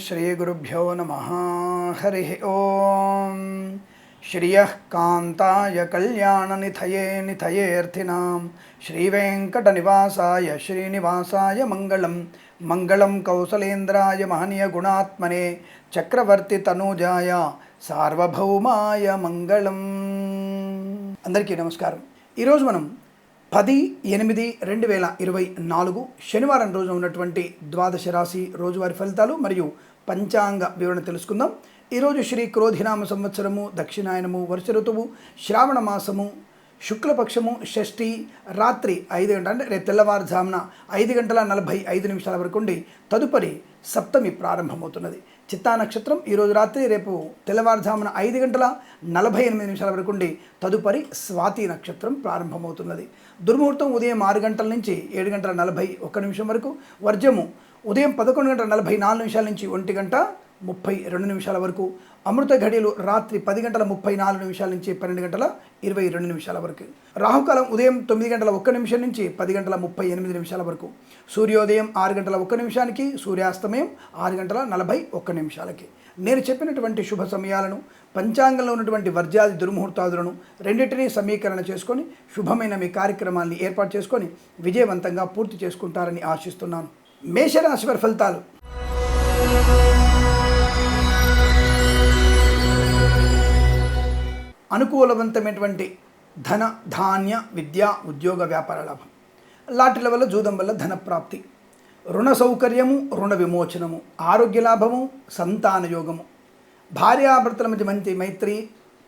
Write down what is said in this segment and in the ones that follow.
श्रीगुरुभ्यो नमः। हरिः ओम्। श्रियः कान्ताय कल्याणनिधये निधयेऽर्थिनां श्रीवेङ्कटनिवासाय श्रीनिवासाय मङ्गलं कौसलेन्द्राय महनीयगुणात्मने चक्रवर्तितनूजाय सार्वभौमाय మంగళం. అందరికీ నమస్కారం. ఈరోజు మనం 10/8/2024 శనివారం రోజున ఉన్నటువంటి ద్వాదశ రాశి రోజువారి ఫలితాలు మరియు పంచాంగ వివరణ తెలుసుకుందాం. ఈరోజు శ్రీ క్రోధినామ సంవత్సరము, దక్షిణాయనము, వర్ష ఋతువు, శ్రావణ మాసము, శుక్లపక్షము, షష్ఠి, రాత్రి 5 గంటల అంటే రేపు తెల్లవారుజామున 5:45 వరకు ఉండి తదుపరి సప్తమి ప్రారంభమవుతున్నది. చిత్తా నక్షత్రం ఈరోజు రాత్రి, రేపు తెల్లవారుజామున 5:48 వరకు ఉండి తదుపరి స్వాతి నక్షత్రం ప్రారంభమవుతున్నది. దుర్ముహూర్తం ఉదయం 6 గంటల నుంచి 7:41 వరకు, వర్జము ఉదయం 11:44 నుంచి 1:32 వరకు, అమృత ఘడియలు రాత్రి 10:34 నుంచి 12:22 వరకు, రాహుకాలం ఉదయం 9:01 నుంచి 10:38 వరకు, సూర్యోదయం 6:01 సూర్యాస్తమయం 6:41. నేను చెప్పినటువంటి శుభ సమయాలను, పంచాంగంలో ఉన్నటువంటి వర్జాది దుర్ముహూర్తాదులను రెండింటినీ సమీకరణ చేసుకొని శుభమైన మీ కార్యక్రమాన్ని ఏర్పాటు చేసుకొని విజయవంతంగా పూర్తి చేసుకుంటారని ఆశిస్తున్నాను. మేషరాశి వారి ఫలితాలు. అనుకూలవంతమైనటువంటి ధన, ధాన్య, విద్య, ఉద్యోగ, వ్యాపార లాభం. లాటరీల వల్ల, జూదం వల్ల ధన ప్రాప్తి, రుణ సౌకర్యము, రుణ విమోచనము, ఆరోగ్య లాభము, సంతాన యోగము, భార్యాభర్తల మధ్య మంచి మైత్రి,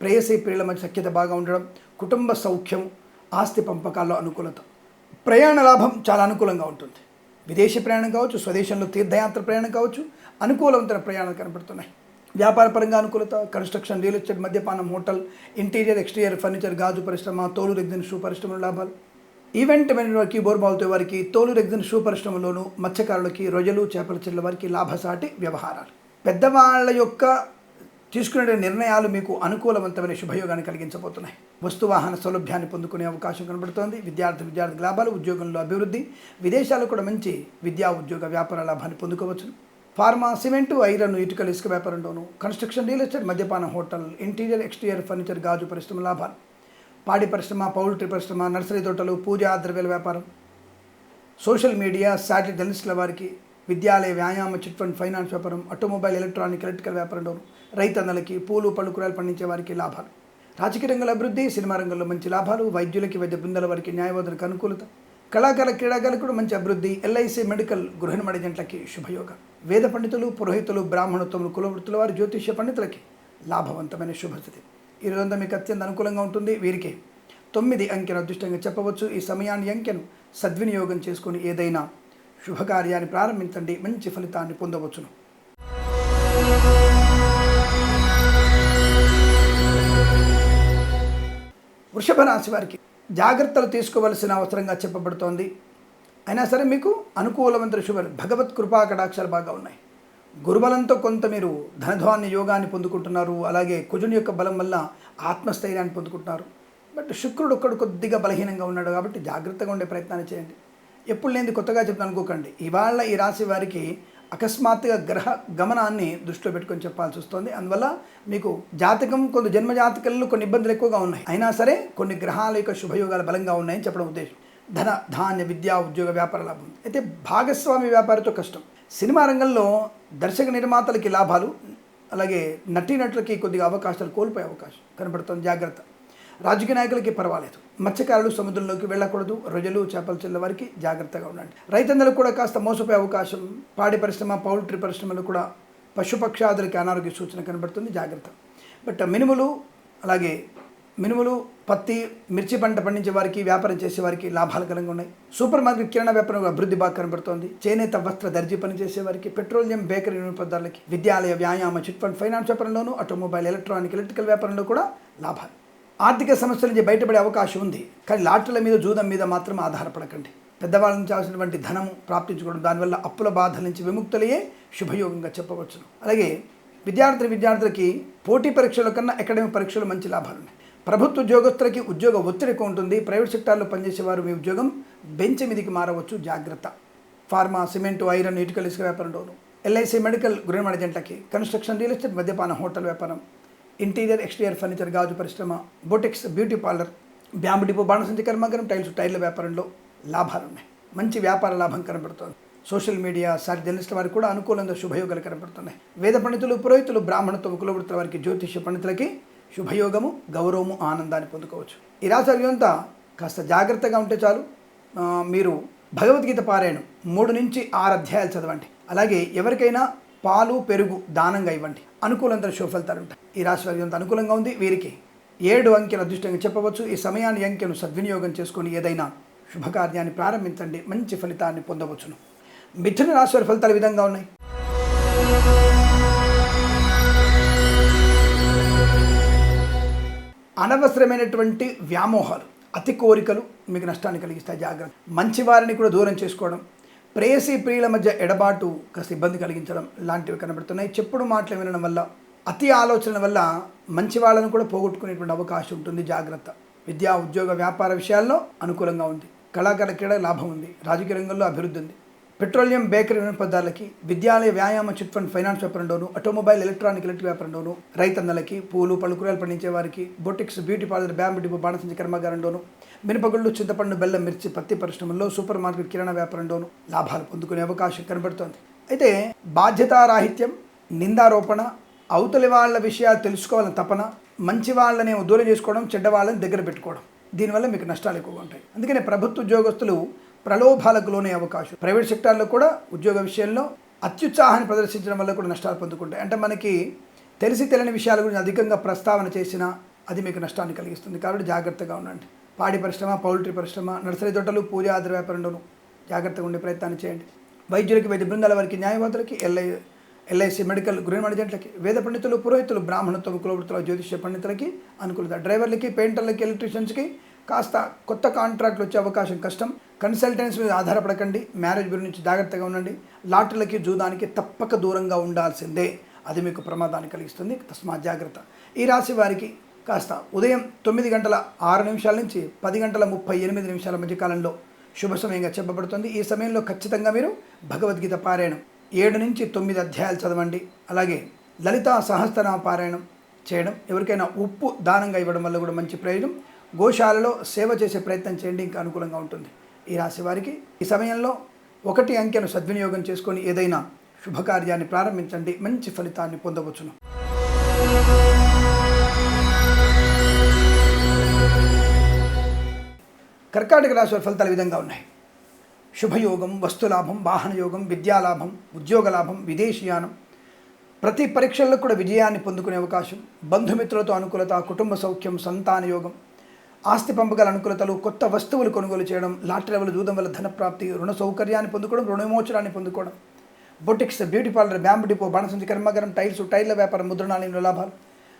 ప్రేయసీ ప్రియుల మధ్య సఖ్యత బాగా ఉండడం, కుటుంబ సౌఖ్యము, ఆస్తి పంపకాల్లో అనుకూలత, ప్రయాణ లాభం చాలా అనుకూలంగా ఉంటుంది. విదేశీ ప్రయాణం కావచ్చు, స్వదేశంలో తీర్థయాత్ర ప్రయాణం కావచ్చు, అనుకూలవంతమైన ప్రయాణాలు కనపడుతున్నాయి. వ్యాపారపరంగా అనుకూలత, కన్స్ట్రక్షన్, రియల్ ఎస్టేట్, మద్యపానం, హోటల్, ఇంటీరియర్, ఎక్స్టీరియర్ ఫర్నిచర్, గాజు పరిశ్రమ, తోలు రెగ్జిన్ షూ పరిశ్రమల లాభాలు, ఈవెంట్ మేనేజర్ వారికి, బోర్బాల్తో వారికి, తోలు రెగ్జిన్ షూ పరిశ్రమలోను, మత్స్యకారులకి, రొయ్యలు, చేపల చెట్ల వారికి లాభసాటి వ్యవహారాలు. పెద్దవాళ్ళ యొక్క తీసుకునే నిర్ణయాలు మీకు అనుకూలవంతమైన శుభయోగాన్ని కలిగించబోతున్నాయి. వస్తువాహన సౌలభ్యాన్ని పొందుకునే అవకాశం కనబడుతోంది. విద్యార్థి లాభాలు, ఉద్యోగంలో అభివృద్ధి, విదేశాలు కూడా మంచి విద్యా, ఉద్యోగ, వ్యాపార లాభాన్ని పొందుకోవచ్చు. ఫార్మా, సిమెంటు, ఐరన్, ఇటుకల, ఇసుక వ్యాపారంలోను, కన్స్ట్రక్షన్, రియల్ ఎస్టేట్, మద్యపానం, హోటల్, ఇంటీరియర్, ఎక్స్టీరియర్ ఫర్నిచర్, గాజు పరిశ్రమ లాభాలు, పాడి పరిశ్రమ, పౌల్ట్రీ పరిశ్రమ, నర్సరీ తోటలు, పూజా ద్రవ్యాల వ్యాపారం, సోషల్ మీడియా, శాటిలైట్ జర్నలిస్టుల వారికి, విద్యాలయ, వ్యాయామ, చిట్ ఫండ్, ఫైనాన్స్ వ్యాపారం, ఆటోమొబైల్, ఎలక్ట్రానిక్, ఎలక్ట్రికల్ వ్యాపారంలోను, రైతన్నలకి, పూలు పళ్ళు కూరలు పండించే వారికి లాభాలు, రాజకీయ రంగంలో అభివృద్ధి, సినిమా రంగంలో మంచి లాభాలు, వైద్యులకి, వైద్య బృందాల వారికి, న్యాయవాదులకు అనుకూలత, కళాకారుల, క్రీడాకారులకు కూడా మంచి అభివృద్ధి, ఎల్ఐసి, మెడికల్, గృహ నిర్మాణ ఏజెంట్లకి శుభయోగం, వేద పండితులు, పురోహితులు, బ్రాహ్మణోత్తములు, కులవృత్తుల వారి, జ్యోతిష్య పండితులకి లాభవంతమైన శుభస్థితి. ఈ రోజంతా మీకు అత్యంత అనుకూలంగా ఉంటుంది. వీరికి 9 అంకెను అదృష్టంగా చెప్పవచ్చు. ఈ సమయాన్ని, అంకెను సద్వినియోగం చేసుకుని ఏదైనా శుభకార్యాన్ని ప్రారంభించండి, మంచి ఫలితాన్ని పొందవచ్చును. వృషభ రాశి వారికి జాగ్రత్తలు తీసుకోవలసిన అవసరంగా చెప్పబడుతోంది. అయినా సరే మీకు అనుకూలవంతుల శుభ భగవత్ కృపా కటాక్షాలు బాగా ఉన్నాయి. గురుబలంతో కొంత మీరు ధనధాన్య యోగాన్ని పొందుకుంటున్నారు. అలాగే కుజుని యొక్క బలం వల్ల ఆత్మస్థైర్యాన్ని పొందుకుంటున్నారు. బట్ శుక్రుడు ఒక్కడు కొద్దిగా బలహీనంగా ఉన్నాడు కాబట్టి జాగ్రత్తగా ఉండే ప్రయత్నాన్ని చేయండి. ఎప్పుడు లేనిది కొత్తగా చెప్తాను అనుకోకండి. ఇవాళ ఈ రాశి వారికి అకస్మాత్తుగా గ్రహ గమనాన్ని దృష్టిలో పెట్టుకొని చెప్పాల్సి వస్తుంది. అందువల్ల మీకు జాతకం, కొంత జన్మ జాతకంలో కొన్ని ఇబ్బందులు ఎక్కువగా ఉన్నాయి. అయినా సరే కొన్ని గ్రహాల యొక్క శుభయోగాలు బలంగా ఉన్నాయని చెప్పడం ఉద్దేశం. ధన, ధాన్య, విద్యా, ఉద్యోగ, వ్యాపార లాభం. అయితే భాగస్వామి వ్యాపారితో కష్టం. సినిమా రంగంలో దర్శక నిర్మాతలకి లాభాలు, అలాగే నటీనటులకి కొద్దిగా అవకాశాలు కోల్పోయే అవకాశం కనబడుతుంది. జాగ్రత్త. రాజకీయ నాయకులకి పర్వాలేదు. మత్స్యకారులు సముద్రంలోకి వెళ్ళకూడదు. రొయ్యలు, చేపల చెల్ల వారికి జాగ్రత్తగా ఉండండి. రైతన్నలకు కూడా కాస్త మోసపోయే అవకాశం. పాడి పరిశ్రమ, పౌల్ట్రీ పరిశ్రమలు కూడా పశుపక్షాదులకి అనారోగ్య సూచన కనబడుతుంది. జాగ్రత్త. బట్ మినుములు, పత్తి, మిర్చి పంట పండించే వారికి, వ్యాపారం చేసే వారికి లాభాలు కలంగా ఉన్నాయి. సూపర్ మార్కెట్, కిరాణా వ్యాపారం అభివృద్ధి బాగా కనబడుతోంది. చేనేత, వస్త్ర, దర్జీ పనిచేసే వారికి, పెట్రోలియం, బేకరీ వినియోగదారులకి, విద్యాలయ, వ్యాయామ, చిట్ ఫండ్, ఫైనాన్స్ వ్యాపారంలోను, ఆటోమొబైల్, ఎలక్ట్రానిక్, ఎలక్ట్రికల్ వ్యాపారంలో కూడా లాభాలు. ఆర్థిక సమస్యల నుంచి బయటపడే అవకాశం ఉంది. కానీ లాటరీల మీద, జూదం మీద మాత్రం ఆధారపడకండి. పెద్దవాళ్ళ నుంచి కావాల్సినటువంటి ధనము ప్రాప్తించుకోవడం, దానివల్ల అప్పుల బాధల నుంచి విముక్తులయ్యే శుభయోగంగా చెప్పవచ్చును. అలాగే విద్యార్థులకి పోటీ పరీక్షల కన్నా అకాడమిక్ పరీక్షలు మంచి లాభాలు ఉన్నాయి. ప్రభుత్వ ఉద్యోగస్తులకి ఉద్యోగ ఒత్తిడి ఎక్కువ ఉంటుంది. ప్రైవేట్ సెక్టార్లో పనిచేసేవారు మీ ఉద్యోగం బెంచ్ మీదికి మారవచ్చు, జాగ్రత్త. ఫార్మా, సిమెంటు, ఐరన్, ఇటుకల, ఇసుక వ్యాపారంలోను, ఎల్ఐసి మెడికల్ గృహ ఏజెంట్లకి, కన్స్ట్రక్షన్, రియల్ ఎస్టేట్, మద్యపాన, హోటల్ వ్యాపారం, ఇంటీరియర్ ఎక్స్టీరియర్ ఫర్నిచర్, గాజు పరిశ్రమ, boutiques, beauty parlour, bamboo depot, బాణసంచి కర్మాగారం, టైర్ల వ్యాపారంలో లాభాలు ఉన్నాయి. మంచి వ్యాపార లాభం కనబడుతోంది. సోషల్ మీడియా సాటి జర్నలిస్టుల వారికి కూడా అనుకూలంగా శుభయోగాలు కనబడుతున్నాయి. వేద పండితులు, పురోహితులు, బ్రాహ్మణత్వం, కులవృత్తుల వారికి, జ్యోతిష్య పండితులకి శుభయోగము, గౌరవము, ఆనందాన్ని పొందుకోవచ్చు. ఈ రాశి వారంతా కాస్త జాగ్రత్తగా ఉంటే చాలు. మీరు భగవద్గీత పారాయణం 3 నుంచి 6 అధ్యాయాలు చదవండి. అలాగే ఎవరికైనా పాలు, పెరుగు దానంగా ఇవ్వండి. అనుకూలంగా శుభ ఫలితాలు ఉంటాయి. ఈ రాశి వారికి అంత అనుకూలంగా ఉంది. వీరికి 7 అంకెలు అదృష్టంగా చెప్పవచ్చు. ఈ సమయాన్ని అంకెను సద్వినియోగం చేసుకొని ఏదైనా శుభకార్యాన్ని ప్రారంభించండి, మంచి ఫలితాన్ని పొందవచ్చును. మిథున రాశి వారి ఫలితాలు ఈ విధంగా ఉన్నాయి. అనవసరమైనటువంటి వ్యామోహాలు, అతి కోరికలు మీకు నష్టాన్ని కలిగిస్తాయి. జాగ్రత్త. మంచి వారిని కూడా దూరం చేసుకోవడం, ప్రేయసి ప్రియుల మధ్య ఎడబాటు కాస్త ఇబ్బంది కలిగించడం లాంటివి కనబడుతున్నాయి. చెప్పుడు మాటలు వినడం వల్ల, అతి ఆలోచనల వల్ల మంచి వాళ్ళను కూడా పోగొట్టుకునేటువంటి అవకాశం ఉంటుంది. జాగ్రత్త. విద్యా, ఉద్యోగ, వ్యాపార విషయాల్లో అనుకూలంగా ఉంది. కళాకార క్రీడ లాభం ఉంది. రాజకీయ రంగంలో అభివృద్ధి ఉంది. పెట్రోలియం, బేకరీ వినియోగదారులకి, విద్యాలయ, వ్యాయామ, చిట్ ఫండ్, ఫైనాన్స్ వ్యాపారంలోను, ఆటోమొబైల్, ఎలక్ట్రిక్ వ్యాపారంలోను, రైతన్నలకి, పూలు, పళ్ళు, కూరగాయలు పండించే వారికి, boutiques, beauty parlour, bamboo depot, బాణసంచి కర్మాగారంలోను, మినపగుళ్ళు, చింతపండు, బెల్లం, మిర్చి, పత్తి పరిశ్రమల్లో, సూపర్ మార్కెట్, కిరాణా వ్యాపారంలోను లాభాలు పొందుకునే అవకాశం కనబడుతోంది. అయితే బాధ్యతారాహిత్యం, నిందారోపణ, అవతలి వాళ్ళ విషయాలు తెలుసుకోవాలని తపన, మంచి వాళ్ళని దూరం చేసుకోవడం, చెడ్డ వాళ్ళని దగ్గర పెట్టుకోవడం, దీనివల్ల మీకు నష్టాలు ఎక్కువగా ఉంటాయి. అందుకనే ప్రభుత్వ ఉద్యోగస్తులు ప్రలోభాలకు లోనే అవకాశం. ప్రైవేట్ సెక్టార్లో కూడా ఉద్యోగ విషయంలో అత్యుత్సాహాన్ని ప్రదర్శించడం వల్ల కూడా నష్టాలు పొందుకుంటాయి. అంటే మనకి తెలియని విషయాల గురించి అధికంగా ప్రస్తావన చేసినా అది మీకు నష్టాన్ని కలిగిస్తుంది. కాబట్టి జాగ్రత్తగా ఉండండి. పాడి పరిశ్రమ, పౌల్ట్రీ పరిశ్రమ, నర్సరీ తోటలు, పూజ ఆధార వ్యాపారంలోనూ జాగ్రత్తగా ఉండే ప్రయత్నాన్ని చేయండి. వైద్యులకి, వైద్య బృందాల వారికి, న్యాయవాదులకి, ఎల్ఐసి మెడికల్ గృహ ఏజెంట్లకి, వేద పండితులు, పురోహితులు, బ్రాహ్మణత్వం, కులవృత్తుల, జ్యోతిష్య పండితులకి అనుకూలత. డ్రైవర్లకి, పెయింటర్లకి, ఎలక్ట్రీషియన్స్కి కాస్త కొత్త కాంట్రాక్ట్లు వచ్చే అవకాశం కష్టం. కన్సల్టెన్సీ మీద ఆధారపడకండి. మ్యారేజ్ గురించి జాగ్రత్తగా ఉండండి. లాటరీలకి, జూదానికి తప్పక దూరంగా ఉండాల్సిందే. అది మీకు ప్రమాదాన్ని కలిగిస్తుంది. తస్మాత్ జాగ్రత్త. ఈ రాశి వారికి కాస్త ఉదయం 9:06 నుంచి 10:38 మధ్యకాలంలో శుభ సమయంగా చెప్పబడుతుంది. ఈ సమయంలో ఖచ్చితంగా మీరు భగవద్గీత పారాయణం 7 నుంచి 9 అధ్యాయాలు చదవండి. అలాగే లలితా సహస్రనామ పారాయణం చేయడం, ఎవరికైనా ఉప్పు దానంగా ఇవ్వడం వల్ల కూడా మంచి ప్రయోజనం. గోశాలలో సేవ చేసే ప్రయత్నం చేయండి, ఇంకా అనుకూలంగా ఉంటుంది. ఈ రాశి వారికి ఈ సమయంలో 1 అంకెను సద్వినియోగం చేసుకొని ఏదైనా శుభకార్యాన్ని ప్రారంభించండి, మంచి ఫలితాన్ని పొందవచ్చును. కర్కాటక రాశి వారి ఫలితాలు ఈ విధంగా ఉన్నాయి. శుభయోగం, వస్తులాభం, వాహనయోగం, విద్యాలాభం, ఉద్యోగ లాభం, విదేశీయానం, ప్రతి పరీక్షల్లో కూడా విజయాన్ని పొందుకునే అవకాశం, బంధుమిత్రులతో అనుకూలత, కుటుంబ సౌఖ్యం, సంతాన యోగం, ఆస్తి పంపకాల అనుకూలతలు, కొత్త వస్తువులు కొనుగోలు చేయడం, లాటరీ వల్ల, జూదం వల్ల ధనప్రాప్తి, రుణ సౌకర్యాన్ని పొందుకోవడం, రుణ విమోచనాన్ని పొందుకోవడం, boutiques, beauty parlour, bamboo depot, బాణసంచి కర్మాగారం, టైర్ల వ్యాపారం, ముద్రణాలయంలో లాభాలు,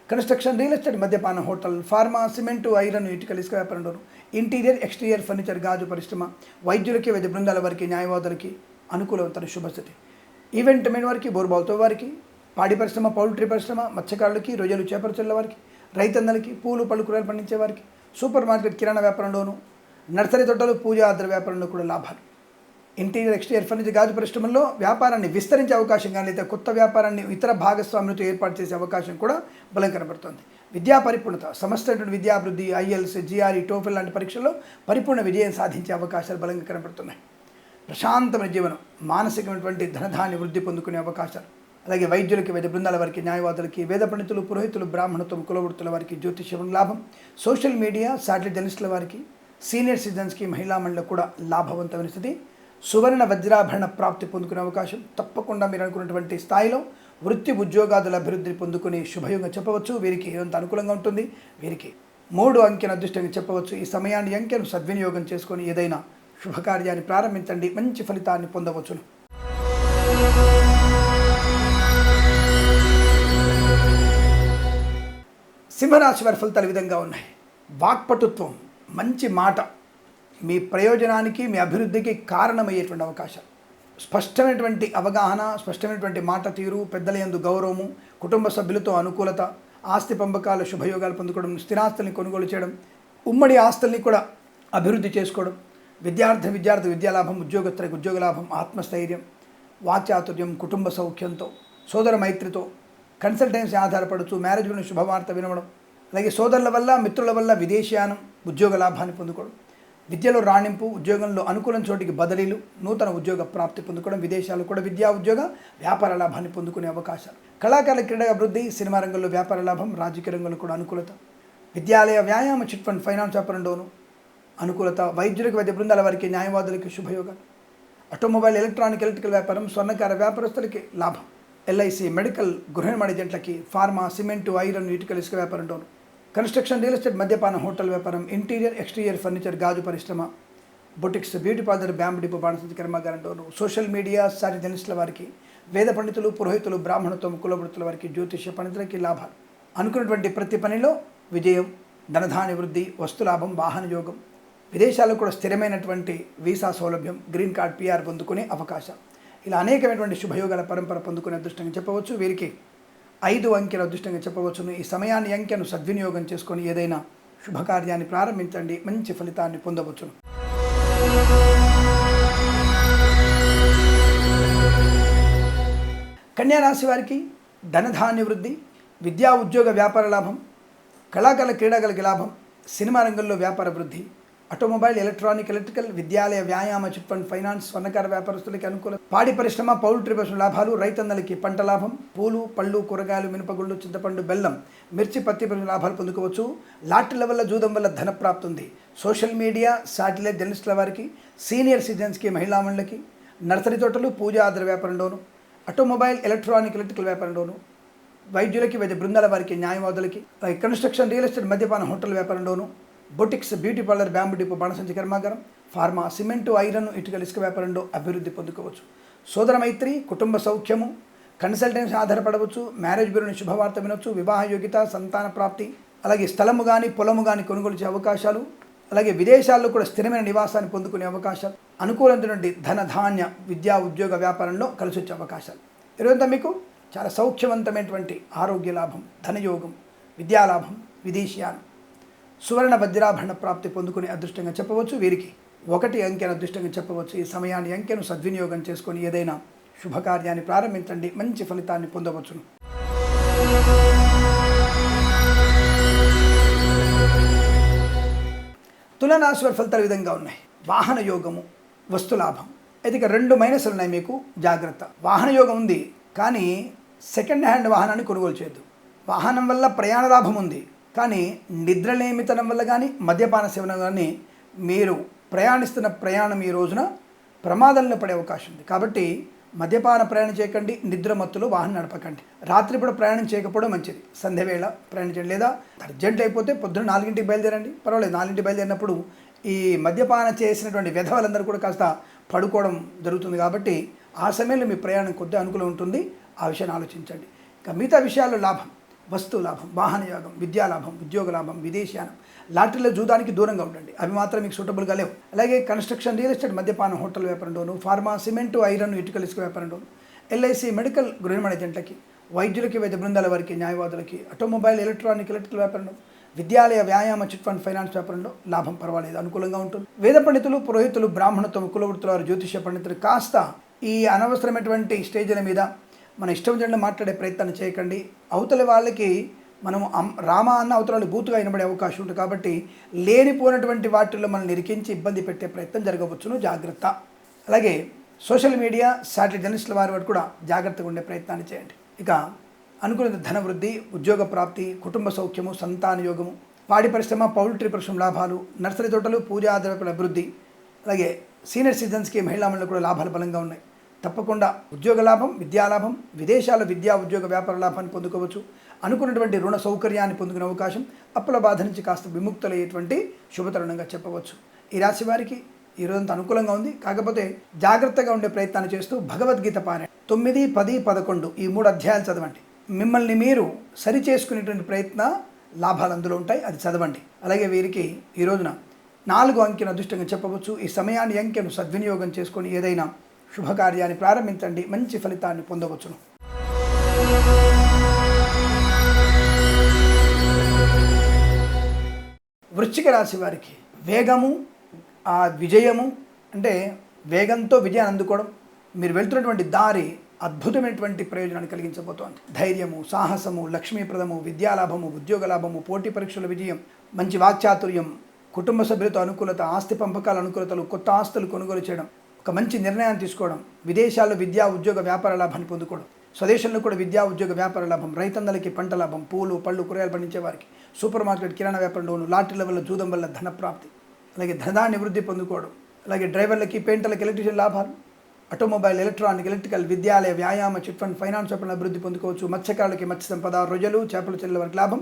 కన్స్ట్రక్షన్, రియల్ ఎస్టేట్, మద్యపాన, హోటల్, ఫార్మా, సిమెంటు, ఐరన్, ఇటుకలు, ఇసుక వ్యాపారంలోను, ఇంటీరియర్ ఎక్స్టీరియర్ ఫర్నిచర్, గాజు పరిశ్రమ, వైద్యులకి, వైద్య బృందాల వారికి, న్యాయవాదులకి అనుకూలవంతమైన శుభస్థితి. ఈవెంట్ మెన్ వారికి, బోర్బావుతో వారికి, పాడి పరిశ్రమ, పౌల్ట్రీ పరిశ్రమ, మత్స్యకారులకి, రొయ్యలు, చేపల చెల్ల వారికి, రైతన్నలకి, పూలు, పళ్ళు, కూరగాయలు పండించే వారికి, సూపర్ మార్కెట్, కిరాణా వ్యాపారంలోను, నర్సరీ తోటలు, పూజ ఆధార వ్యాపారంలో కూడా లాభాలు. ఇంటీరియర్ ఎక్స్టీరియర్ ఫర్నిచర్, గాజు పరిశ్రమల్లో వ్యాపారాన్ని విస్తరించే అవకాశం కానీ, లేదా కొత్త వ్యాపారాన్ని ఇతర భాగస్వాములతో ఏర్పాటు చేసే అవకాశం కూడా బలం కనబడుతుంది. విద్యా పరిపూర్ణత, సమస్తమైనటువంటి విద్యాభివృద్ధి, ఐఎల్స్, జిఆర్ఈ, టోఫెల్ లాంటి పరీక్షల్లో పరిపూర్ణ విజయం సాధించే అవకాశాలు బలంగా కనబడుతున్నాయి. ప్రశాంతమైన జీవనం, మానసికమైనటువంటి ధనధాన్య వృద్ధి పొందుకునే అవకాశాలు. అలాగే వైద్యులకి, వైద్య బృందాల వారికి, న్యాయవాదులకి, వేద పండితులు, పురోహితులు, బ్రాహ్మణత్వం, కులవృత్తుల వారికి జ్యోతిష్యం లాభం, సోషల్ మీడియా, శాటిలైట్ జర్నలిస్టుల వారికి, సీనియర్ సిటిజన్స్కి, మహిళా మండలకు కూడా లాభవంతమైన స్థితి. సువర్ణ వజ్రాభరణ ప్రాప్తి పొందుకునే అవకాశం. తప్పకుండా మీరు అనుకున్నటువంటి స్థాయిలో వృత్తి ఉద్యోగాదుల అభివృద్ధిని పొందుకుని శుభయోగంగా చెప్పవచ్చు. వీరికి ఎంత అనుకూలంగా ఉంటుంది. వీరికి 3 అంకెను అదృష్టంగా చెప్పవచ్చు. ఈ సమయాన్ని అంకెను సద్వినియోగం చేసుకొని ఏదైనా శుభకార్యాన్ని ప్రారంభించండి, మంచి ఫలితాన్ని పొందవచ్చును. సింహరాశి వారి ఫలితాలు ఈ విధంగా ఉన్నాయి. వాక్పటుత్వం, మంచి మాట మీ ప్రయోజనానికి, మీ అభివృద్ధికి కారణమయ్యేటువంటి అవకాశాలు. స్పష్టమైనటువంటి అవగాహన, స్పష్టమైనటువంటి మాట తీరు, పెద్దల యందు గౌరవము, కుటుంబ సభ్యులతో అనుకూలత, ఆస్తి పంపకాలు, శుభయోగాలు పొందుకోవడం, స్థిరాస్తుల్ని కొనుగోలు చేయడం, ఉమ్మడి ఆస్తుల్ని కూడా అభివృద్ధి చేసుకోవడం, విద్యార్థి విద్యాలాభం, ఉద్యోగస్తులకు ఉద్యోగ లాభం, ఆత్మస్థైర్యం, వాక్చాతుర్యం, కుటుంబ సౌఖ్యంతో, సోదర మైత్రితో, కన్సల్టెన్సీ ఆధారపడుతూ మ్యారేజ్ గురించి శుభవార్త వినడం, అలాగే సోదరుల వల్ల, మిత్రుల వల్ల విదేశీయానం, ఉద్యోగ లాభాన్ని పొందుకోవడం, విద్యలో రాణింపు, ఉద్యోగంలో అనుకూలం చోటికి బదిలీలు, నూతన ఉద్యోగ ప్రాప్తి పొందుకోవడం, విదేశాలు కూడా విద్యా ఉద్యోగ వ్యాపార లాభాన్ని పొందుకునే అవకాశాలు, కళాకారుల క్రీడా అభివృద్ధి, సినిమా రంగంలో వ్యాపార లాభం, రాజకీయ రంగంలో కూడా అనుకూలత, విద్యాలయ వ్యాయామ, చిట్ ఫండ్, ఫైనాన్స్ వ్యాపారంలోను అనుకూలత, వైద్యులకు, వైద్య బృందాల వారికి, న్యాయవాదులకి శుభయోగాలు, ఆటోమొబైల్, ఎలక్ట్రానిక్, ఎలక్ట్రికల్ వ్యాపారం, స్వర్ణకార వ్యాపారస్తులకి లాభం, ఎల్ఐసి, మెడికల్, గృహ నిర్మాణ ఏజెంట్లకి, ఫార్మా, సిమెంటు, ఐరన్, ఇటుకల, ఇసుక వ్యాపారంలోను, కన్స్ట్రక్షన్, రియల్ ఎస్టేట్, మద్యపాన, హోటల్ వ్యాపారం, ఇంటీరియర్, ఎక్స్టీరియర్ ఫర్నిచర్, గాజు పరిశ్రమ, boutiques, beauty parlour, bamboo depot, బాణసంచి కర్మాగారంలోను, సోషల్ మీడియా, సాటి జర్నలిస్టుల వారికి, వేద పండితులు, పురోహితులు, బ్రాహ్మణత్వం, కులవృత్తుల వారికి, జ్యోతిష్య పండితులకి లాభాలు, అనుకున్నటువంటి ప్రతి పనిలో విజయం, ధనధాన్య వృద్ధి, వస్తులాభం, వాహన యోగం, విదేశాల్లో కూడా స్థిరమైనటువంటి వీసా సౌలభ్యం, గ్రీన్ కార్డ్, పిఆర్ పొందుకునే అవకాశం, ఇలా అనేకమైనటువంటి శుభయోగాల పరంపర పొందుకునే అదృష్టంగా చెప్పవచ్చు. వీరికి 5 అంకెల అదృష్టంగా చెప్పవచ్చును. ఈ సమయాన్ని, అంకెను సద్వినియోగం చేసుకొని ఏదైనా శుభకార్యాన్ని ప్రారంభించండి, మంచి ఫలితాన్ని పొందవచ్చును. కన్యా రాశి వారికి ధనధాన్య వృద్ధి, విద్యా ఉద్యోగ వ్యాపార లాభం, కళాకారుల క్రీడాకారులకి లాభం, సినిమా రంగంలో వ్యాపార వృద్ధి, ఆటోమొబైల్, ఎలక్ట్రానిక్, ఎలక్ట్రికల్, విద్యాలయ వ్యాయామ, చిట్ ఫండ్, ఫైనాన్స్, స్వర్ణకార వ్యాపారస్తులకి అనుకూల, పాడి పరిశ్రమ, పౌల్ట్రీ పరిశ్రమ లాభాలు, రైతన్నలకి పంట లాభం, పూలు, పళ్ళు, కూరగాయలు, మినపగుళ్ళు, చింతపండు, బెల్లం, మిర్చి, పత్తి పరిశ్రమ లాభాలు పొందుకోవచ్చు. లాటరీల వల్ల, జూదం వల్ల ధన ప్రాప్తి ఉంది. సోషల్ మీడియా, శాటిలైట్ జర్నలిస్టుల వారికి, సీనియర్ సిటిజన్స్కి, మహిళామణులకి, నర్సరీ తోటలు, పూజా ఆధార వ్యాపారంలోను, ఆటోమొబైల్, ఎలక్ట్రానిక్, ఎలక్ట్రికల్ వ్యాపారంలోను, వైద్యులకి, వైద్య బృందాల వారికి, న్యాయవాదులకి, కన్స్ట్రక్షన్, రియల్ ఎస్టేట్, మద్యపాన, హోటల్ వ్యాపారంలోను, boutiques, beauty parlour, bamboo depot, బాణసంచి కర్మాగారం, ఫార్మా, సిమెంటు, ఐరన్, ఇటుకల, ఇసుక వ్యాపారంలో అభివృద్ధి పొందుకోవచ్చు. సోదర మైత్రి, కుటుంబ సౌఖ్యము, కన్సల్టెన్సీ ఆధారపడవచ్చు, మ్యారేజ్ బ్యూరోని శుభవార్త వినొచ్చు, వివాహ యోగ్యత, సంతాన ప్రాప్తి, అలాగే స్థలము కానీ పొలము కానీ కొనుగోలు చేసే అవకాశాలు, అలాగే విదేశాల్లో కూడా స్థిరమైన నివాసాన్ని పొందుకునే అవకాశాలు, అనుకూలమైనటువంటి ధనధాన్య, విద్యా ఉద్యోగ వ్యాపారంలో కలిసి వచ్చే అవకాశాలు. ఈరోజంతా మీకు చాలా సౌఖ్యవంతమైనటువంటి ఆరోగ్య లాభం, ధనయోగం, విద్యాలాభం, విదేశీయానం, సువర్ణ వజ్రాభరణ ప్రాప్తి పొందుకునే అదృష్టంగా చెప్పవచ్చు. వీరికి 1 అంకెను అదృష్టంగా చెప్పవచ్చు. ఈ సమయాన్ని, అంకెను సద్వినియోగం చేసుకొని ఏదైనా శుభకార్యాన్ని ప్రారంభించండి, మంచి ఫలితాన్ని పొందవచ్చును. తులారాశి వారి ఫలితాలు విధంగా ఉన్నాయి. వాహన యోగము, వస్తులాభం. అయితే ఇక 2 మైనస్లు ఉన్నాయి మీకు, జాగ్రత్త. వాహన యోగం ఉంది, కానీ సెకండ్ హ్యాండ్ వాహనాన్ని కొనుగోలు చేయొద్దు. వాహనం వల్ల ప్రయాణ లాభం ఉంది, కానీ నిద్రలేమితనం వల్ల కానీ, మద్యపాన సేవన కానీ మీరు ప్రయాణిస్తున్న ప్రయాణం ఈ రోజున ప్రమాదంలో పడే అవకాశం ఉంది. కాబట్టి మద్యపాన ప్రయాణం చేయకండి, నిద్ర మత్తులో వాహనం నడపకండి. రాత్రిపూట ప్రయాణం చేయకపోవడం మంచిది. సంధ్య వేళ ప్రయాణం చేయండి, లేదా అర్జెంట్ అయిపోతే పొద్దున్న 4ంటికి బయలుదేరండి, పర్వాలేదు. 4ంటికి బయలుదేరినప్పుడు ఈ మద్యపాన చేసినటువంటి విధవలందరూ కూడా కాస్త పడుకోవడం జరుగుతుంది. కాబట్టి ఆ సమయంలో మీ ప్రయాణం కొద్దిగా అనుకూలం ఉంటుంది. ఆ విషయాన్ని ఆలోచించండి. ఇక మిగతా విషయాల్లో లాభం, వస్తు లాభం, వాహన యోగం, విద్యాలాభం, ఉద్యోగ లాభం, విదేశీయానం, లాటరీలో జూదానికి దూరంగా ఉండండి, అవి మాత్రం మీకు సూటబుల్గా లేవు. అలాగే కన్స్ట్రక్షన్, రియల్ ఎస్టేట్, మద్యపాన, హోటల్ వ్యాపారంలోను, ఫార్మా, సిమెంటు, ఐరన్, ఇటుకల, ఇసుక వ్యాపారంలోను, ఎల్ఐసి, మెడికల్, గృహ నిర్మాణ ఏజెంట్లకి, వైద్యులకి, వైద్య బృందాల వారికి, న్యాయవాదులకి, ఆటోమొబైల్, ఎలక్ట్రానిక్, ఎలక్ట్రికల్ వ్యాపారంలో, విద్యాలయ వ్యాయామ, చిట్ ఫండ్, ఫైనాన్స్ వ్యాపారంలో లాభం పర్వాలేదు, అనుకూలంగా ఉంటుంది. వేద పండితులు, పురోహితులు, బ్రాహ్మణత్వం, కులవృత్తుల వారు, జ్యోతిష్య పండితులు కాస్త ఈ అనవసరమైనటువంటి స్టేజ్ల మీద మన ఇష్టం వచ్చినట్లు మాట్లాడే ప్రయత్నం చేయకండి. అవతల వాళ్ళకి మనము రామ అన్న అవతల వాళ్ళు బూతుగా వినబడే అవకాశం ఉంటుంది. కాబట్టి లేనిపోయినటువంటి వాటిల్లో మనల్ని నిరికించి ఇబ్బంది పెట్టే ప్రయత్నం జరగవచ్చును, జాగ్రత్త. అలాగే సోషల్ మీడియా, శాటిలైట్ జర్నలిస్టుల వారి కూడా జాగ్రత్తగా ఉండే ప్రయత్నాన్ని చేయండి. ఇక అనుకున్న ధనవృద్ధి, ఉద్యోగ ప్రాప్తి, కుటుంబ సౌఖ్యము, సంతాన యోగము, పాడి పరిశ్రమ, పౌల్ట్రీ పరిశ్రమ లాభాలు, నర్సరీ తోటలు, పూజా ఆధారపడిన అభివృద్ధి, అలాగే సీనియర్ సిటిజన్స్కి, మహిళామణులకు కూడా లాభాలు బలంగా ఉన్నాయి. తప్పకుండా ఉద్యోగ లాభం, విద్యాలాభం, విదేశాల విద్యా ఉద్యోగ వ్యాపార లాభాన్ని పొందుకోవచ్చు. అనుకున్నటువంటి రుణ సౌకర్యాన్ని పొందుకునే అవకాశం, అప్పుల బాధ నుంచి కాస్త విముక్తులయ్యేటువంటి శుభతరుణంగా చెప్పవచ్చు. ఈ రాశి వారికి ఈ రోజంతా అనుకూలంగా ఉంది. కాకపోతే జాగ్రత్తగా ఉండే ప్రయత్నాన్ని చేస్తూ భగవద్గీత పారాయణ 9, 10, 11 ఈ 3 అధ్యాయాలు చదవండి. మిమ్మల్ని మీరు సరి చేసుకునేటువంటి ప్రయత్న లాభాలు అందులో ఉంటాయి, అది చదవండి. అలాగే వీరికి ఈ రోజున 4 అంకెను అదృష్టంగా చెప్పవచ్చు. ఈ సమయాన్ని, అంకెను సద్వినియోగం చేసుకొని ఏదైనా శుభకార్యాన్ని ప్రారంభించండి, మంచి ఫలితాన్ని పొందవచ్చును. వృశ్చిక రాశి వారికి వేగము, ఆ విజయము, అంటే వేగంతో విజయాన్ని అందుకోవడం, మీరు వెళ్తున్నటువంటి దారి అద్భుతమైనటువంటి ప్రయోజనాన్ని కలిగించబోతోంది. ధైర్యము, సాహసము, లక్ష్మీప్రదము, విద్యాలాభము, ఉద్యోగ లాభము, పోటీ పరీక్షల విజయం, మంచి వాక్చాతుర్యం, కుటుంబ సభ్యులతో అనుకూలత, ఆస్తి పంపకాల అనుకూలతలు, కొత్త ఆస్తులు కొనుగోలు చేయడం, ఒక మంచి నిర్ణయాన్ని తీసుకోవడం, విదేశాల్లో విద్యా ఉద్యోగ వ్యాపార లాభాన్ని పొందుకోవడం, స్వదేశంలో కూడా విద్యా ఉద్యోగ వ్యాపార లాభం, రైతన్నలకి పంట లాభం, పూలు పళ్ళు కూరగాయలు పండించే వారికి, సూపర్ మార్కెట్ కిరాణా వ్యాపారంలోను, లాటరీల వల్ల జూదం వల్ల ధన ప్రాప్తి, అలాగే ధనాన్ని వృద్ధి పొందుకోవడం, అలాగే డ్రైవర్లకి పెయింటర్లకి ఎలక్ట్రీషియన్ లాభాలు, ఆటోమొబైల్, ఎలక్ట్రానిక్, ఎలక్ట్రికల్, విద్యాలయ, వ్యాయామ, చిట్ ఫండ్, ఫైనాన్స్ వ్యాపారం అభివృద్ధి పొందుకోవచ్చు. మత్స్యకారులకి మత్స్య సంపద, రొయ్యలు, చేపల చెల్లెల వరకు లాభం,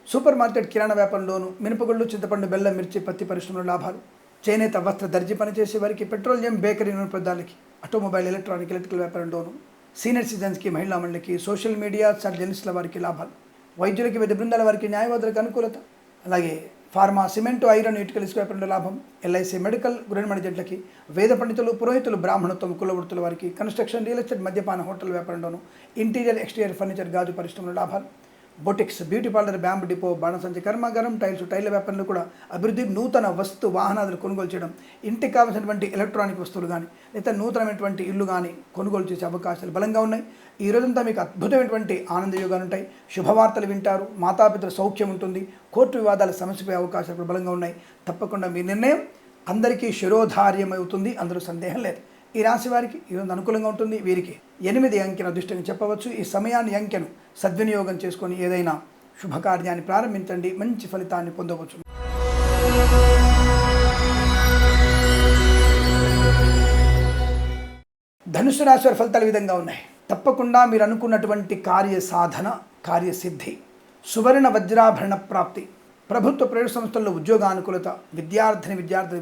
సూపర్ మార్కెట్ కిరాణా వ్యాపారంలోను, మినపగుళ్ళు, చింతపండు, బెల్లం, మిర్చి, పత్తి పరిశ్రమలో లాభాలు, చేనేత, వస్త్ర, దర్జీ పనిచేసే వారికి, పెట్రోలియం, బేకరీ నూనె పదార్థాలకి, ఆటోమొబైల్, ఎలక్ట్రానిక్, ఎలక్ట్రికల్ వ్యాపారంలోను, సీనియర్ సిటిజన్స్కి, మహిళా మండలికి, సోషల్ మీడియా జర్నలిస్టుల వారికి లాభాలు, వైద్యులకి, వైద్య బృందాల వారికి, న్యాయవాదులకు అనుకూలత, అలాగే ఫార్మా, సిమెంటు, ఐరన్, ఇటుకల ఇసుక వ్యాపారంలో లాభం, ఎల్ఐసి, మెడికల్, గృహిణి జట్లకి, వేద పండితులు, పురోహితులు, బ్రాహ్మణత్వం, కులవృత్తుల వారికి, కన్స్ట్రక్షన్, రియల్ ఎస్టేట్, మద్యపాన, హోటల్ వ్యాపారంలోను, ఇంటీరియర్, ఎక్స్టీరియర్ ఫర్నిచర్, గాజు పరిశ్రమలో లాభాలు, boutiques, beauty parlour, bamboo depot, బాణసంచి కర్మాగారం, టైల వ్యాపారంలో కూడా అభివృద్ధి, నూతన వస్తు వాహనాలు కొనుగోలు చేయడం, ఇంటికి కావాల్సినటువంటి ఎలక్ట్రానిక్ వస్తువులు కానీ లేదా నూతనమైనటువంటి ఇల్లు కానీ కొనుగోలు చేసే అవకాశాలు బలంగా ఉన్నాయి. ఈ రోజంతా మీకు అద్భుతమైనటువంటి ఆనందయోగాలు ఉంటాయి. శుభవార్తలు వింటారు, మాతాపితృ సౌఖ్యం ఉంటుంది, కోర్టు వివాదాల సమస్యపై అవకాశాలు కూడా బలంగా ఉన్నాయి. తప్పకుండా మీ నిర్ణయం అందరికీ శిరోధార్యమవుతుంది, అందులో సందేహం లేదు. ఈ రాశి వారికి ఈరోజు అనుకూలంగా ఉంటుంది. వీరికి 8 అంకెను అదృష్టంగా చెప్పవచ్చు. ఈ సమయాన్ని అంకెను సద్వినియోగం చేసుకొని ఏదైనా శుభకార్యాన్ని ప్రారంభించండి, మంచి ఫలితాన్ని పొందవచ్చు. ధనుసు రాశి వారి ఫలితాలు ఈ విధంగా ఉన్నాయి. తప్పకుండా మీరు అనుకున్నటువంటి కార్య సాధన, కార్యసిద్ధి, సువర్ణ వజ్రాభరణ ప్రాప్తి, ప్రభుత్వ ప్రైవేట్ సంస్థల్లో ఉద్యోగానుకూలత, విద్యార్థుల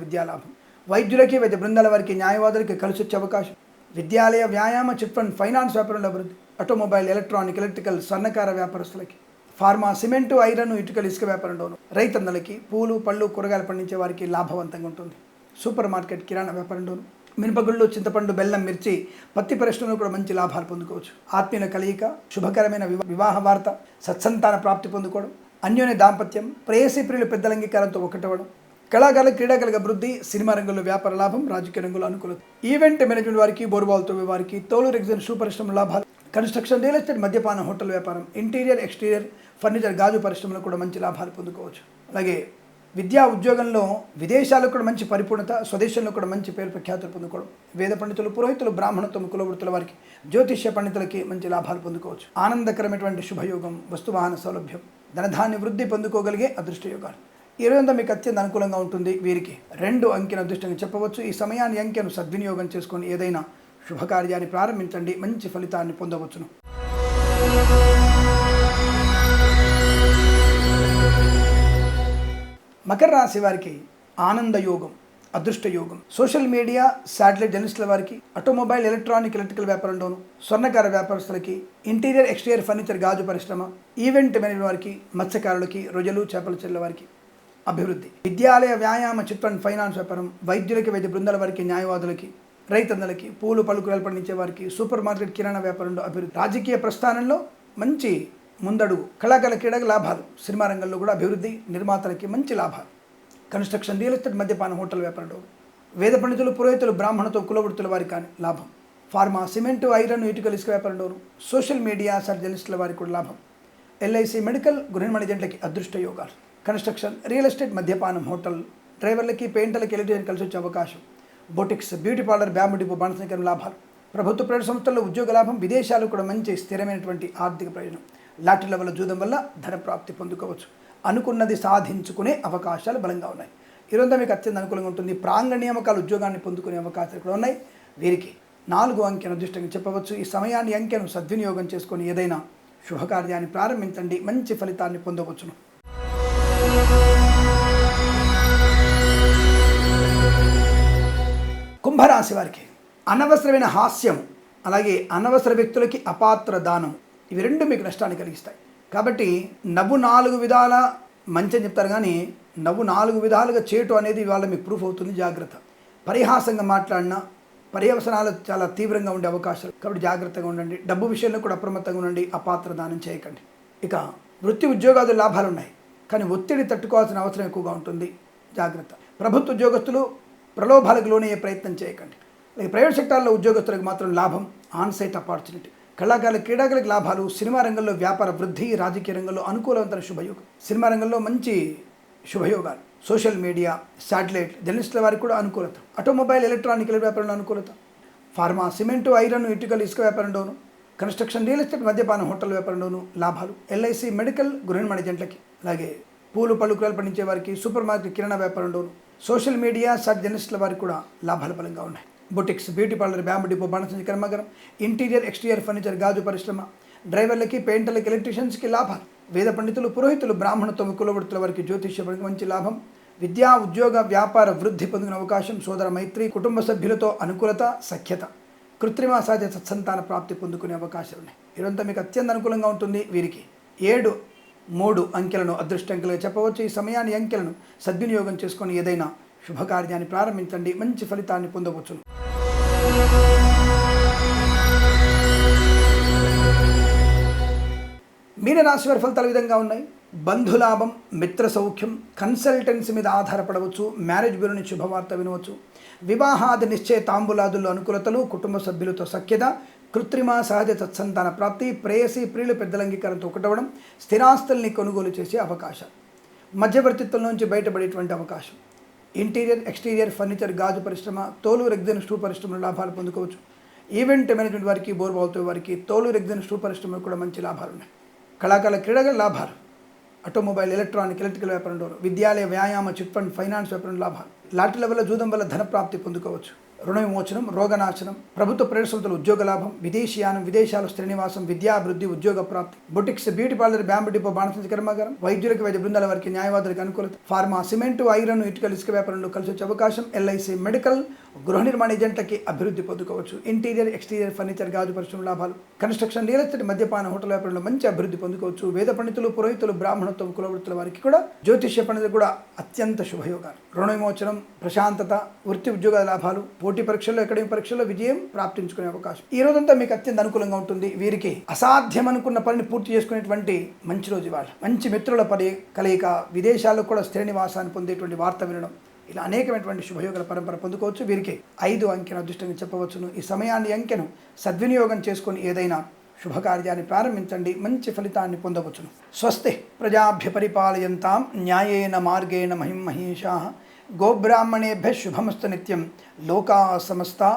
విద్యాలాభం, వైద్యులకి, వైద్య బృందాల వారికి, న్యాయవాదులకి కలిసి వచ్చే అవకాశం, విద్యాలయ, వ్యాయామ, చిట్ ఫండ్, ఫైనాన్స్ వ్యాపారంలో అభివృద్ధి, ఆటోమొబైల్, ఎలక్ట్రానిక్, ఎలక్ట్రికల్, స్వర్ణకార వ్యాపారస్తులకి, ఫార్మా, సిమెంటు, ఐరన్, ఇటుకల ఇసుక వ్యాపారంలోను, రైతన్నలకి, పూలు పళ్ళు కూరగాయలు పండించే వారికి లాభవంతంగా ఉంటుంది. సూపర్ మార్కెట్ కిరాణా వ్యాపారంలోను, మినపగుళ్ళు, చింతపండు, బెల్లం, మిర్చి, పత్తి పరిశ్రమలో కూడా మంచి లాభాలు పొందుకోవచ్చు. ఆత్మీయుల కలయిక, శుభకరమైన వివాహ వార్త, సత్సంతాన ప్రాప్తి పొందుకోవడం, అన్యోన్య దాంపత్యం, ప్రేయసి ప్రియులు పెద్దల అంగీకారంతో ఒకటవడం, కళాకారుల, క్రీడాకారుల అభివృద్ధి, సినిమా రంగంలో వ్యాపార లాభం, రాజకీయ రంగంలో అనుకూలత, ఈవెంట్ మేనేజ్మెంట్ వారికి, బోర్బాల్తో వారికి, తోలు రెగ్జిన్ షూ పరిశ్రమ లాభాలు, కన్స్ట్రక్షన్, రియల్ ఎస్టేట్, మద్యపాన, హోటల్ వ్యాపారం, ఇంటీరియర్, ఎక్స్టీరియర్ ఫర్నిచర్, గాజు పరిశ్రమలో కూడా మంచి లాభాలు పొందుకోవచ్చు. అలాగే విద్యా ఉద్యోగంలో విదేశాలకు కూడా మంచి పరిపూర్ణత, స్వదేశంలో కూడా మంచి పేరు ప్రఖ్యాతులు పొందుకోవడం, వేద పండితులు, పురోహితులు, బ్రాహ్మణత్వం, కులవృత్తుల వారికి, జ్యోతిష్య పండితులకి మంచి లాభాలు పొందుకోవచ్చు. ఆనందకరమైనటువంటి శుభయోగం, వస్తువాహన సౌలభ్యం, ధనధాన్య వృద్ధి పొందుకోగలిగే అదృష్టయోగాలు. ఈ రోజంతా మీకు అత్యంత అనుకూలంగా ఉంటుంది. వీరికి 2 అంకెను అదృష్టంగా చెప్పవచ్చు. ఈ సమయాన్ని అంకెను సద్వినియోగం చేసుకొని ఏదైనా శుభకార్యాన్ని ప్రారంభించండి, మంచి ఫలితాన్ని పొందవచ్చును. మకర రాశి వారికి ఆనందయోగం, అదృష్టయోగం, సోషల్ మీడియా, శాటిలైట్ జర్నలిస్టుల వారికి, ఆటోమొబైల్, ఎలక్ట్రానిక్, ఎలక్ట్రికల్ వ్యాపారంలోను, స్వర్ణకార వ్యాపారస్తులకి, ఇంటీరియర్, ఎక్స్టీరియర్ ఫర్నిచర్, గాజు పరిశ్రమ, ఈవెంట్ మేనేజ్మెంట్ వారికి, మత్స్యకారులకి, రొయ్యలు, చేపల చెల్లెల వారికి అభివృద్ధి, విద్యాలయ, వ్యాయామ, చిట్ ఫండ్, ఫైనాన్స్ వ్యాపారం, వైద్యులకి, వైద్య బృందాల వారికి, న్యాయవాదులకి, రైతన్నలకి, పూలు పళ్ళు కూరగాయలు పండించే వారికి, సూపర్ మార్కెట్ కిరాణా వ్యాపారంలో అభివృద్ధి, రాజకీయ ప్రస్థానంలో మంచి ముందడుగు, కళాకారుల, క్రీడకు లాభాలు, సినిమా రంగంలో కూడా అభివృద్ధి, నిర్మాతలకి మంచి లాభాలు, కన్స్ట్రక్షన్, రియల్ ఎస్టేట్, మద్యపాన, హోటల్ వ్యాపారంలో, వేద పండితులు, పురోహితులు, బ్రాహ్మణతో, కులవృత్తుల వారికి కానీ లాభం, ఫార్మా, సిమెంటు, ఐరన్, ఇటుకల ఇసుక వ్యాపారంలోను, సోషల్ మీడియా, జర్నలిస్టుల వారికి కూడా లాభం, ఎల్ఐసి, మెడికల్, గృహిణి జట్లకి అదృష్ట యోగాలు, కన్స్ట్రక్షన్, రియల్ ఎస్టేట్, మద్యపానం, హోటల్, డ్రైవర్లకి, పెయింటర్లకి, ఎలక్ట్రీషియన్ కలిసి వచ్చే అవకాశం, boutiques, beauty parlour, bamboo depot, బాణసంకరం లాభాలు, ప్రభుత్వ ప్రైవేట్ సంస్థల్లో ఉద్యోగ లాభం, విదేశాలు కూడా మంచి స్థిరమైనటువంటి ఆర్థిక ప్రయోజనం, లాటరీల వల్ల జూదం వల్ల ధన ప్రాప్తి పొందుకోవచ్చు. అనుకున్నది సాధించుకునే అవకాశాలు బలంగా ఉన్నాయి. ఈరోజు మీకు అత్యంత అనుకూలంగా ఉంటుంది. ప్రాంగణ నియామకాలు, ఉద్యోగాన్ని పొందుకునే అవకాశాలు కూడా ఉన్నాయి. వీరికి 4 అంకెను అదృష్టంగా చెప్పవచ్చు. ఈ సమయాన్ని అంకెను సద్వినియోగం చేసుకొని ఏదైనా శుభకార్యాన్ని ప్రారంభించండి, మంచి ఫలితాన్ని పొందవచ్చును. కుంభరాశి వారికి అనవసరమైన హాస్యం, అలాగే అనవసర వ్యక్తులకి అపాత్ర దానం, ఇవి 2 మీకు నష్టాన్ని కలిగిస్తాయి. కాబట్టి నవ్వు 4 విధాల మంచి అని చెప్తారు, కానీ నవ్వు 4 విధాలుగా చేటు అనేది ఇవాళ మీకు ప్రూఫ్ అవుతుంది. జాగ్రత్త. పరిహాసంగా మాట్లాడినా పర్యవసనాలు చాలా తీవ్రంగా ఉండే అవకాశాలు, కాబట్టి జాగ్రత్తగా ఉండండి. డబ్బు విషయంలో కూడా అప్రమత్తంగా ఉండండి. అపాత్ర దానం చేయకండి. ఇక వృత్తి ఉద్యోగాలు లాభాలు ఉన్నాయి, కానీ ఒత్తిడి తట్టుకోవాల్సిన అవసరం ఎక్కువగా ఉంటుంది. జాగ్రత్త. ప్రభుత్వ ఉద్యోగస్తులు ప్రలోభాలకు లోనయ్యే ప్రయత్నం చేయకండి. అలాగే ప్రైవేట్ సెక్టార్లో ఉద్యోగస్తులకు మాత్రం లాభం, ఆన్సైట్ ఆపర్చునిటీ. కళాకారుల క్రీడాకులకు లాభాలు, సినిమా రంగంలో వ్యాపార వృద్ధి, రాజకీయ రంగంలో అనుకూలవంతమైన శుభయోగం. సినిమా రంగంలో మంచి శుభయోగాలు, సోషల్ మీడియా, శాటిలైట్, జర్నలిస్టుల వారికి కూడా అనుకూలత. ఆటోమొబైల్, ఎలక్ట్రానికల్ వ్యాపారంలో అనుకూలత. ఫార్మా, సిమెంటు, ఐరన్, ఇటుకలు, ఇసుక వ్యాపారంలోను, కన్స్ట్రక్షన్, రియల్ ఎస్టేట్, మద్యపానం, హోటల్ వ్యాపారంలోను లాభాలు. ఎల్ఐసి, మెడికల్, గృహ నిర్మాణ ఏజెంట్లకి, అలాగే పూలు పళ్ళు కూరలు పండించే వారికి, సూపర్ మార్కెట్, కిరాణా వ్యాపారంలోను, సోషల్ మీడియా, శాట్ జర్నలిస్టుల వారికి కూడా లాభాల బలంగా ఉన్నాయి. Boutiques, beauty parlour, bamboo depot, బాణసంచి కర్మాగారం, ఇంటీరియర్, ఎక్స్టీరియర్ ఫర్నిచర్, గాజు పరిశ్రమ, డ్రైవర్లకి, పెయింటర్లకి, ఎలక్ట్రీషియన్స్కి లాభాలు. వేద పండితులు, పురోహితులు, బ్రాహ్మణత్వం, కులవృత్తుల వారికి, జ్యోతిష్య మంచి లాభం. విద్యా, ఉద్యోగ, వ్యాపార వృద్ధి పొందిన అవకాశం. సోదర మైత్రి, కుటుంబ సభ్యులతో అనుకూలత, సఖ్యత. కృత్రిమ సహజ సత్సంతాన ప్రాప్తి పొందుకునే అవకాశాలు ఉన్నాయి. ఇదంతా మీకు అత్యంత అనుకూలంగా ఉంటుంది. వీరికి 7, 3 అంకెలను అదృష్ట అంకెలుగా చెప్పవచ్చు. ఈ సమయాన్ని, అంకెలను సద్వినియోగం చేసుకొని ఏదైనా శుభకార్యాన్ని ప్రారంభించండి, మంచి ఫలితాన్ని పొందవచ్చును. మీన రాశి వారి ఫలితాలు విధంగా ఉన్నాయి. బంధులాభం, మిత్ర సౌఖ్యం, కన్సల్టెన్సీ మీద ఆధారపడవచ్చు. మ్యారేజ్ బ్యూరో నుంచి శుభవార్త వినవచ్చు. వివాహాది నిశ్చయ తాంబూలాదుల్లో అనుకూలతలు, కుటుంబ సభ్యులతో సఖ్యత, కృత్రిమ సహజ సత్సంతాన ప్రాప్తి, ప్రేయసి ప్రియులు పెద్దల అంగీకారంతో ఒకటవడం, స్థిరాస్తుల్ని కొనుగోలు చేసే అవకాశం, మధ్యవర్తిత్వం నుంచి బయటపడేటువంటి అవకాశం. ఇంటీరియర్, ఎక్స్టీరియర్ ఫర్నిచర్, గాజు పరిశ్రమ, తోలు రెగ్జిన్ స్టూ పరిశ్రమలో లాభాలు పొందుకోవచ్చు. ఈవెంట్ మేనేజ్మెంట్ వారికి, బోర్బావుతో వారికి, తోలు రెగ్జిన్ స్టూ పరిశ్రమలో కూడా మంచి లాభాలు ఉన్నాయి. కళాకారుల క్రీడల లాభాలు, ఆటోమొబైల్, ఎలక్ట్రానిక్, ఎలక్ట్రికల్ వ్యాపారంలో, విద్యాలయ, వ్యాయామ, చిట్ ఫండ్, ఫైనాన్స్ వ్యాపారంలో లాభాలు. లాటరీల వల్ల, జూదం వల్ల ధన ప్రాప్తి పొందుకోవచ్చు. రుణ విమోచనం, రోగనాశనం, ప్రభుత్వ ప్రైవేట్ సంస్థలు ఉద్యోగ లాభం, విదేశీయానం, విదేశాలు శ్రీనివాసం, విద్యాభివృద్ధి, ఉద్యోగ ప్రాప్తి. Boutiques, beauty parlour, bamboo depot, బాణసంచి కర్మాగారం, వైద్యులకు, వైద్య బృందాల వారికి, న్యాయవాదులకు అనుకూలత. ఫార్మా, సిమెంటు, ఐరన్, ఇటుకలు, ఇసుక వ్యాపారంలో కలిసి వచ్చే అవకాశం. ఎల్ఐసి, మెడికల్, గృహ నిర్మాణ ఏజెంట్లకి అభివృద్ధి పొందుకోవచ్చు. ఇంటీరియర్, ఎక్స్టీరియర్ ఫర్నిచర్, గాజు పరిశ్రమ లాభాలు. కన్స్ట్రక్షన్, రియల్ ఎస్టేట్, మద్యపాన, హోటల్ వ్యాపారంలో మంచి అభివృద్ధి పొందుకోవచ్చు. వేద పండితులు, పురోహితులు, బ్రాహ్మణత్వం, కులవృత్తుల వారికి కూడా, జ్యోతిష్య పండితులు కూడా అత్యంత శుభయోగాలు. రుణ విమోచనం, ప్రశాంతత, వృత్తి ఉద్యోగ లాభాలు, పోటీ పరీక్షల్లో, అకాడమిక్ పరీక్షల్లో విజయం ప్రాప్తించుకునే అవకాశం. ఈ రోజంతా మీకు అత్యంత అనుకూలంగా ఉంటుంది. వీరికి అసాధ్యం అనుకున్న పనిని పూర్తి చేసుకునేటువంటి మంచి రోజు ఇవాళ. మంచి మిత్రుల కలయిక, విదేశాల్లో కూడా స్థిర నివాసాన్ని పొందేటువంటి వార్త వినడం, ఇలా అనేకమైనటువంటి శుభయోగాల పరంపర పొందుకోవచ్చు. వీరికి 5 అంకెను అదృష్టంగా చెప్పవచ్చును. ఈ సమయాన్ని, అంకెను సద్వినియోగం చేసుకొని ఏదైనా శుభకార్యాన్ని ప్రారంభించండి, మంచి ఫలితాన్ని పొందవచ్చును. స్వస్తి ప్రజాభ్య పరిపాలయంతాం న్యాయేన మార్గేణ మహిం మహేషాః. గోబ్రాహ్మణేభ్యః శుభమస్తు నిత్యం. లోకా సమస్తా